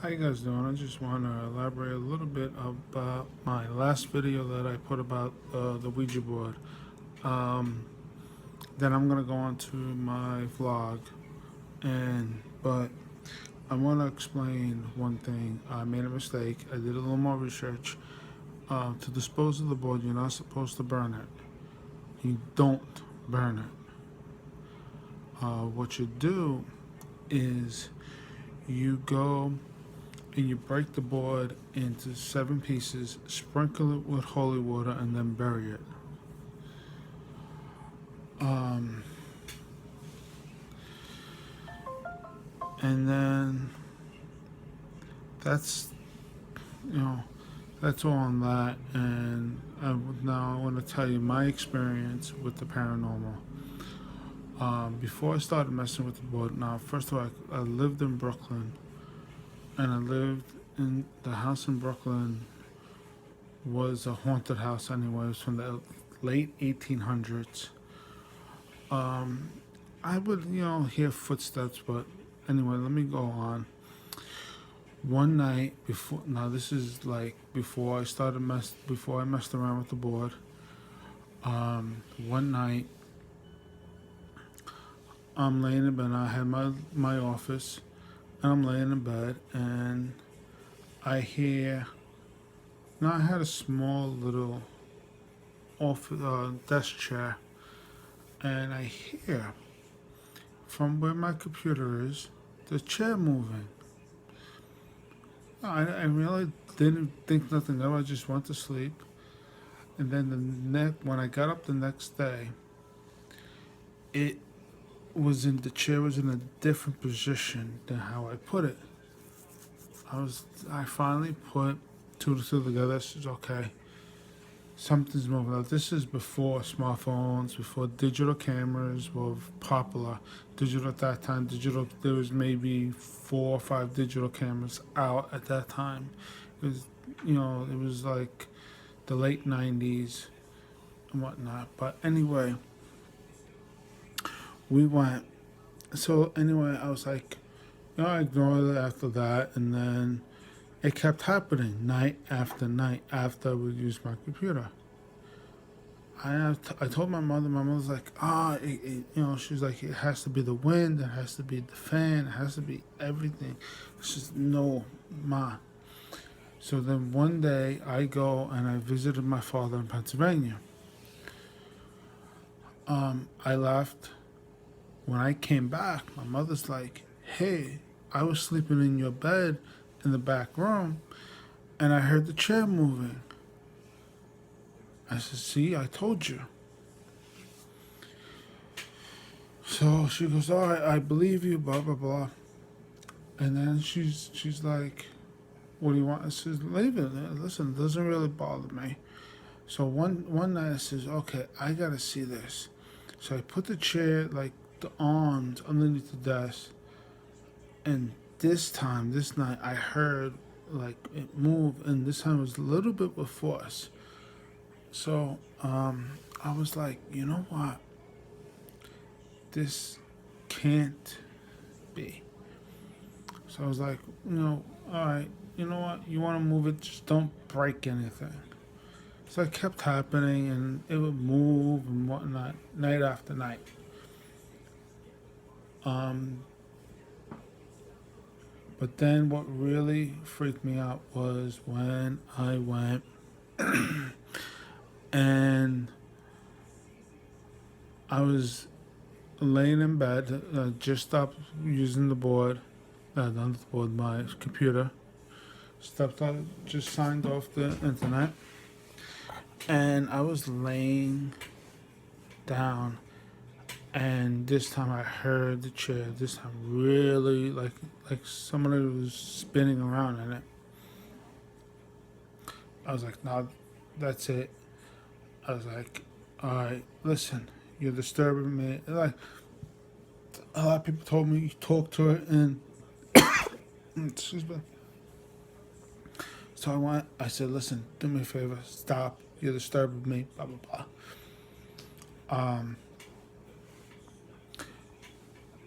How you guys doing? I just want to elaborate a little bit about my last video that I put about the Ouija board. Um, then I'm gonna go on to my vlog, but I want to explain one thing. I made a mistake. I did a little more research. To dispose of the board, you're not supposed to burn it. You don't burn it. What you do is you go and you break the board into 7 pieces, sprinkle it with holy water, and then bury it. Um, and then that's you know that's all on that. And now I want to tell you my experience with the paranormal. Before I started messing with the board, now first of all, I lived in Brooklyn, and I lived in the house in Brooklyn was a haunted house anyway. It was from the late 1800s. Um, I would, hear footsteps, but anyway, let me go on. One night before, now this is like before I messed around with the board. One night, I'm laying in bed. I had my office, and I'm laying in bed, and I hear. Now I had a small little desk chair, and I hear from where my computer is the chair moving. I really didn't think nothing of it. I just went to sleep, and then when I got up the next day, it the chair was in a different position than how I put it. I finally put two to two together. This is okay. Something's moving. Now, this is before smartphones, before digital cameras were popular. Digital at that time, there was maybe 4 or 5 digital cameras out at that time. It was, it was like the late 90s and whatnot. But anyway, we went. So anyway, I was like, I ignored it after that, and then it kept happening night after night after I would use my computer. I told my mother. My mother's like, she's like, it has to be the wind, it has to be the fan, it has to be everything. It's just no, ma. So then one day I go and I visited my father in Pennsylvania. I left. When I came back, my mother's like, hey, I was sleeping in your bed in the back room, and I heard the chair moving. I said, see, I told you. So she goes, all right, I believe you, blah, blah, blah. And then she's like, what do you want? I says, leave it. Listen, it doesn't really bother me. So one night I says, okay, I got to see this. So I put the chair, like the arms underneath the desk. And this night, I heard like it move. And this time it was a little bit with force. So I was like, you know what? This can't be. So I was like, all right, you know what? You want to move it, just don't break anything. So it kept happening, and it would move and whatnot, night after night. But then what really freaked me out was when I went and I was laying in bed, just stopped using the board, not the board, my computer. Just signed off the internet, and I was laying down, and this time I heard the chair. This time, really like somebody was spinning around in it. I was like, "No, that's it." I was like, "All right, listen, you're disturbing me." Like a lot of people told me, you talk to it, and excuse me. So I said, listen, do me a favor, stop. You're disturbing me, blah, blah, blah.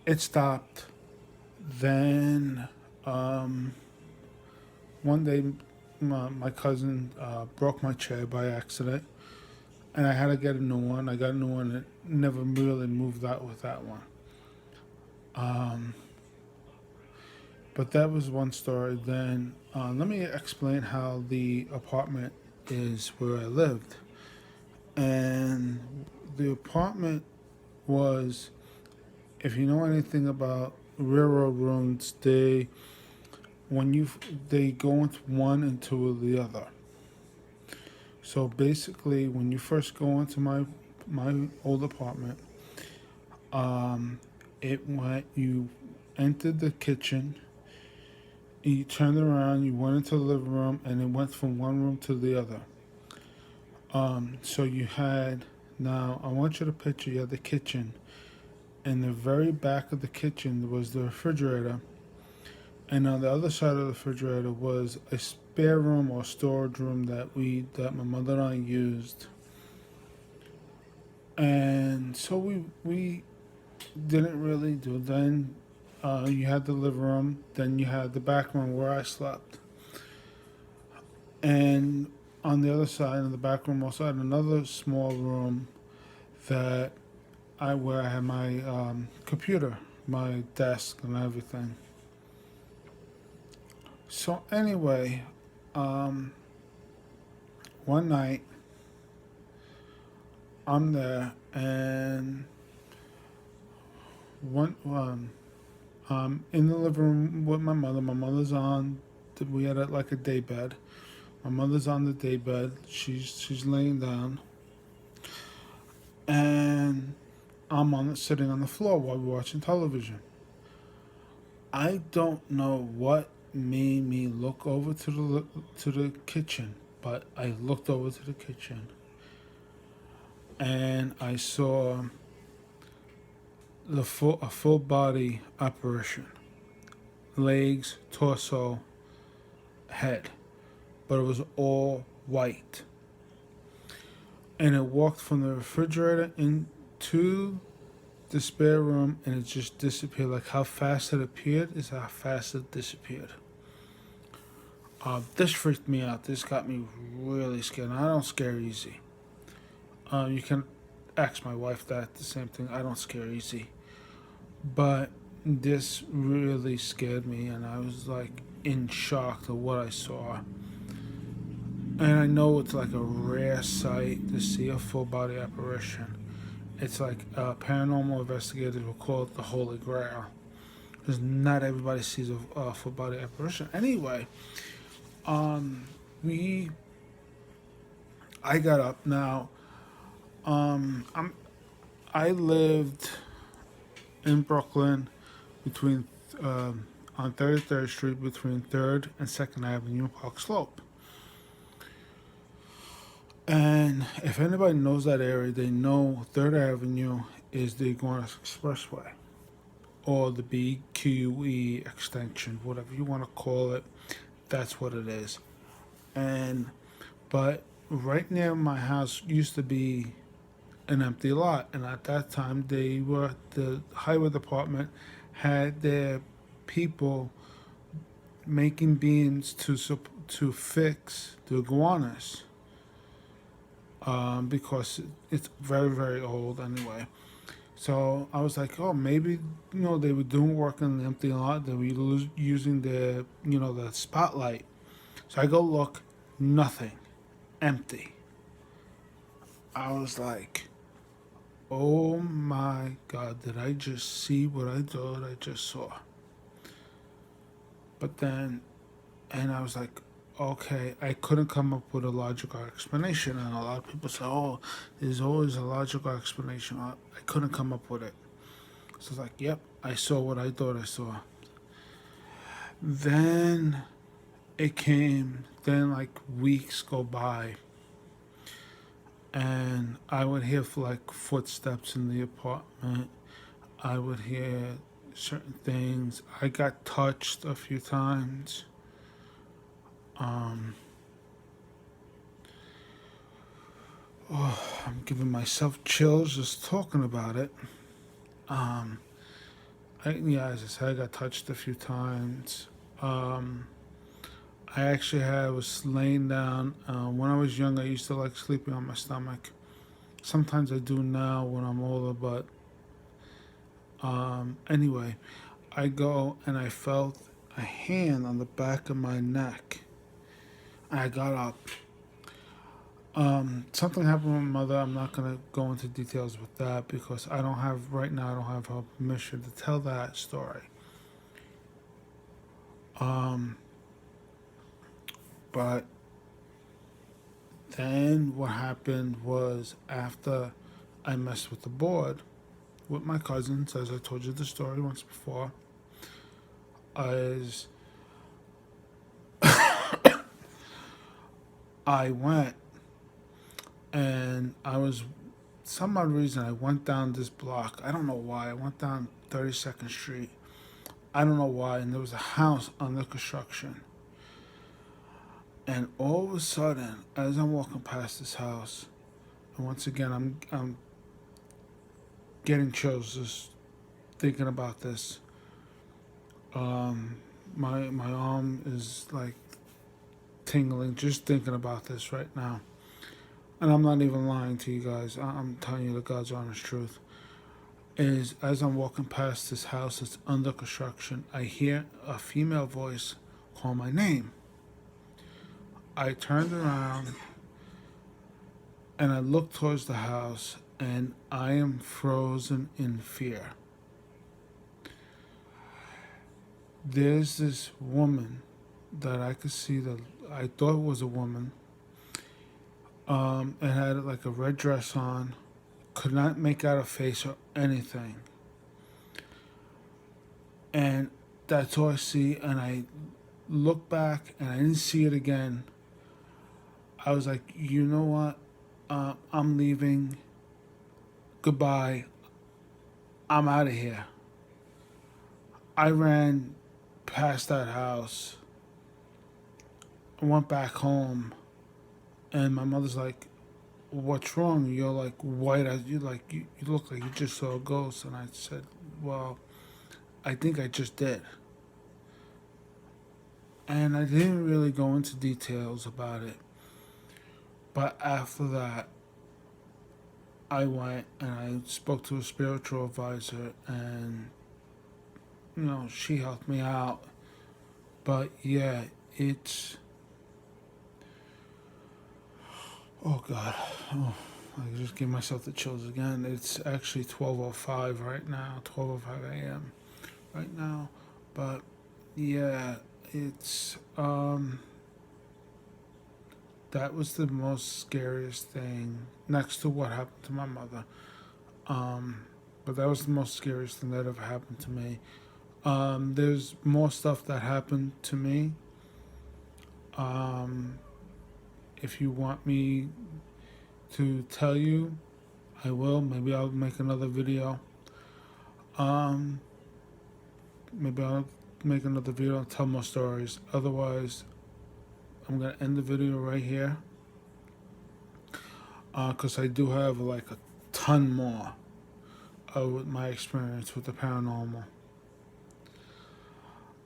It stopped. Then one day my cousin broke my chair by accident, and I had to get a new one. I got a new one and never really moved out with that one. Um, but that was one story. Then let me explain how the apartment is where I lived. And the apartment was, if you know anything about railroad rooms, they go into one into the other. So basically, when you first go into my old apartment, um, you entered the kitchen, you turned around, you went into the living room, and it went from one room to the other. So you had, now I want you to picture you had the kitchen. In the very back of the kitchen was the refrigerator, and on the other side of the refrigerator was a spare room or storage room that my mother and I used. And so we didn't really do. Then you had the living room, then you had the back room where I slept, and on the other side, in the back room, also had another small room that where I had my computer, my desk, and everything. So anyway, um, one night I'm there, and I'm in the living room with my mother. My mother's on. We had like a day bed. My mother's on the day bed. She's laying down, and sitting on the floor while we're watching television. I don't know what made me look over to the kitchen, but I looked over to the kitchen, and I saw a full body apparition, legs, torso, head, but it was all white, and it walked from the refrigerator into the spare room, and it just disappeared. Like how fast it appeared is how fast it disappeared. This freaked me out. This got me really scared. I don't scare easy. You can ask my wife that, the same thing. I don't scare easy. But this really scared me, and I was like in shock of what I saw. And I know it's like a rare sight to see a full body apparition. It's like paranormal investigators will call it the Holy Grail, because not everybody sees a full body apparition. Anyway, I got up now. I lived in Brooklyn between on 33rd Street between 3rd and 2nd Avenue, Park Slope. And if anybody knows that area, they know 3rd Avenue is the Iguanas Expressway, or the BQE extension, whatever you want to call it. That's what it is. But right near my house used to be an empty lot, and at that time the highway department had their people making beams to fix the iguanas, because it's very, very old anyway. So I was like, oh, maybe they were doing work in the empty lot. They were using the spotlight. So I go look, nothing, empty. I was like, oh my God, did I just see what I thought I just saw? But then, and I was like, okay, I couldn't come up with a logical explanation. And a lot of people say, oh, there's always a logical explanation. I couldn't come up with it. So I was like, yep, I saw what I thought I saw. Then like weeks go by, and I would hear like footsteps in the apartment. I would hear certain things. I got touched a few times. I'm giving myself chills just talking about it. As I said, I got touched a few times. I actually was laying down. When I was young, I used to like sleeping on my stomach. Sometimes I do now when I'm older, but anyway, I go and I felt a hand on the back of my neck. I got up. Something happened with my mother. I'm not gonna go into details with that because I don't have right now. I don't have her permission to tell that story. Um, but then what happened was after I messed with the board with my cousins, as I told you the story once before, as I went and I was some odd reason I went down this block. I don't know why. I went down 32nd Street. I don't know why. And there was a house under construction. And all of a sudden, as I'm walking past this house, and once again I'm getting chills just thinking about this. My arm is like tingling just thinking about this right now. And I'm not even lying to you guys. I'm telling you the God's honest truth. Is as I'm walking past this house that's under construction, I hear a female voice call my name. I turned around and I looked towards the house and I am frozen in fear. There's this woman that I could see that I thought was a woman. It had like a red dress on. Could not make out a face or anything. And that's all I see. And I look back and I didn't see it again. I was like, you know what? I'm leaving. Goodbye. I'm out of here. I ran past that house. I went back home. And my mother's like, what's wrong? You're like white as you like you look like you just saw a ghost. And I said, well, I think I just did. And I didn't really go into details about it. But after that, I went and I spoke to a spiritual advisor, and she helped me out. But yeah, it's oh god, I just gave myself the chills again. It's actually 12:05 right now, 12:05 a.m. right now. But yeah, it's that was the most scariest thing next to what happened to my mother. But that was the most scariest thing that ever happened to me. There's more stuff that happened to me. If you want me to tell you, I will. Maybe I'll make another video. Maybe I'll make another video and tell more stories. Otherwise, I'm going to end the video right here. Because I do have like a ton more with my experience with the paranormal.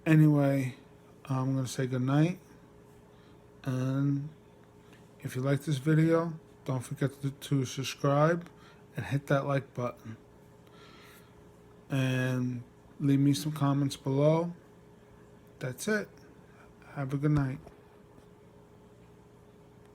Anyway, I'm going to say goodnight. And if you like this video, don't forget to subscribe and hit that like button. And leave me some comments below. That's it. Have a good night.